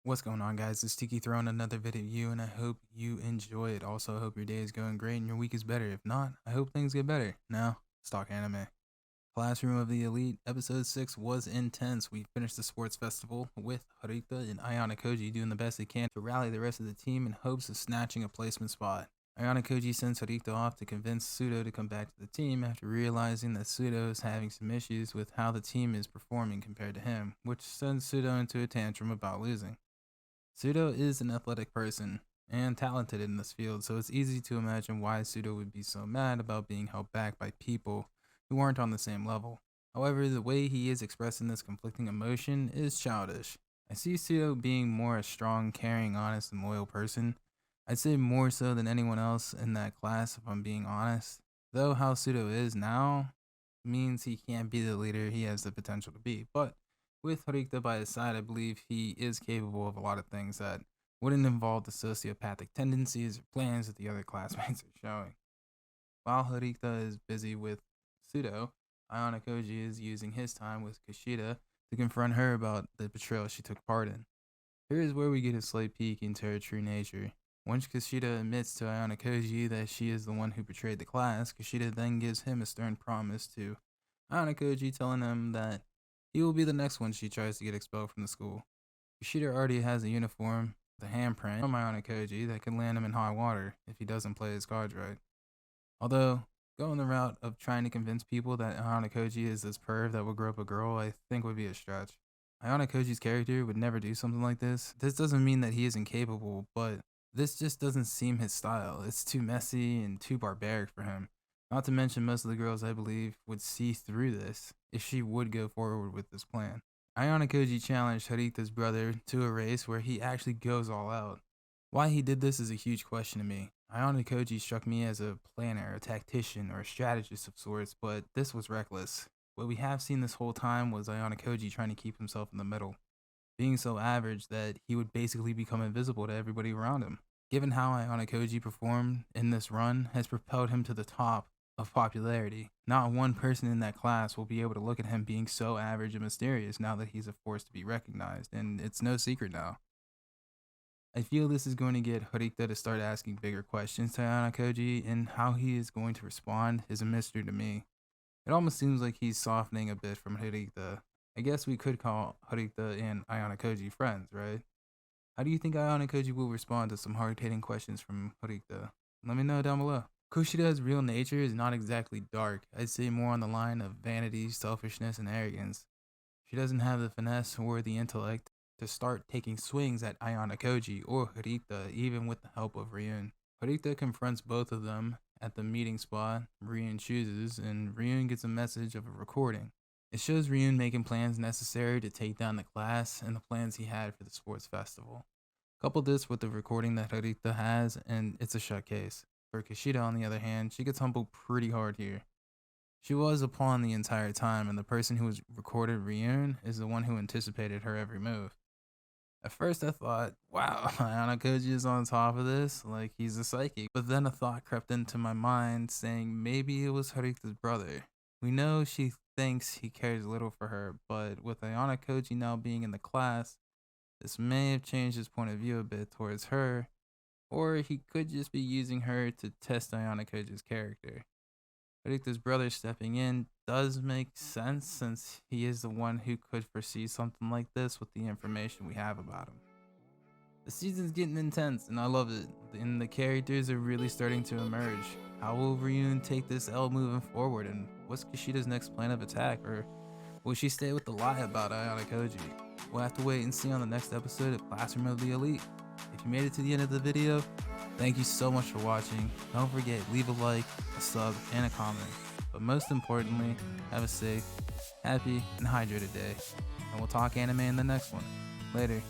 What's going on, guys? It's Tiki throwing another video at you, and I hope you enjoy it. Also, I hope your day is going great and your week is better. If not, I hope things get better. Now, let's talk anime. Classroom of the Elite episode 6 was intense. We finished the sports festival with Horikta and Ayanokoji doing the best they can to rally the rest of the team in hopes of snatching a placement spot. Ayanokoji sends Horikta off to convince Sudo to come back to the team after realizing that Sudo is having some issues with how the team is performing compared to him, which sends Sudo into a tantrum about losing. Sudo is an athletic person and talented in this field, so it's easy to imagine why Sudo would be so mad about being held back by people who aren't on the same level. However, the way he is expressing this conflicting emotion is childish. I see Sudo being more a strong, caring, honest, and loyal person. I'd say more so than anyone else in that class if I'm being honest. Though how Sudo is now means he can't be the leader he has the potential to be, but with Horikta by his side, I believe he is capable of a lot of things that wouldn't involve the sociopathic tendencies or plans that the other classmates are showing. While Horikta is busy with Sudo, Ayanokoji is using his time with Kushida to confront her about the betrayal she took part in. Here is where we get a slight peek into her true nature. Once Kushida admits to Ayanokoji that she is the one who betrayed the class, Kushida then gives him a stern promise to Ayanokoji, telling him that he will be the next one she tries to get expelled from the school. Kushida already has a uniform, the handprint from Ayanokoji that can land him in hot water if he doesn't play his cards right. Although, going the route of trying to convince people that Ayanokoji is this perv that will grow up a girl, I think would be a stretch. Ayanokoji's character would never do something like this. This doesn't mean that he isn't capable, but this just doesn't seem his style. It's too messy and too barbaric for him. Not to mention most of the girls, I believe, would see through this if she would go forward with this plan. Ayanokoji challenged Horikta's brother to a race where he actually goes all out. Why he did this is a huge question to me. Ayanokoji struck me as a planner, a tactician, or a strategist of sorts, but this was reckless. What we have seen this whole time was Ayanokoji trying to keep himself in the middle, being so average that he would basically become invisible to everybody around him. Given how Ayanokoji performed in this run has propelled him to the top of popularity. Not one person in that class will be able to look at him being so average and mysterious now that he's a force to be recognized, and it's no secret now. I feel this is going to get Horikta to start asking bigger questions to Ayanokoji, and how he is going to respond is a mystery to me. It almost seems like he's softening a bit from Horikta. I guess we could call Horikta and Ayanokoji friends, right? How do you think Ayanokoji will respond to some hard-hitting questions from Horikta? Let me know down below. Kushida's real nature is not exactly dark. I'd say more on the line of vanity, selfishness, and arrogance. She doesn't have the finesse or the intellect to start taking swings at Ayanokoji or Horikta, even with the help of Ryuen. Horikta confronts both of them at the meeting spot Ryuen chooses, and Ryuen gets a message of a recording. It shows Ryuen making plans necessary to take down the class and the plans he had for the sports festival. Couple this with the recording that Horikta has, and it's a shut case. For Kushida, on the other hand, she gets humbled pretty hard here. She was a pawn the entire time, and the person who was recorded Ryuen is the one who anticipated her every move. At first I thought, wow, Ayanokoji is on top of this, like he's a psychic. But then a thought crept into my mind saying maybe it was Horikta's brother. We know she thinks he cares little for her, but with Ayanokoji now being in the class, this may have changed his point of view a bit towards her, or he could just be using her to test Ayanokoji's character. Horikta's brother stepping in does make sense since he is the one who could foresee something like this with the information we have about him. The season's getting intense and I love it, and the characters are really starting to emerge. How will Ryuen take this L moving forward, and what's Kushida's next plan of attack, or will she stay with the lie about Ayanokoji? We'll have to wait and see on the next episode of Classroom of the Elite. If you made it to the end of the video, thank you so much for watching. Don't forget, leave a like, a sub, and a comment. But most importantly, have a safe, happy, and hydrated day. And we'll talk anime in the next one. Later.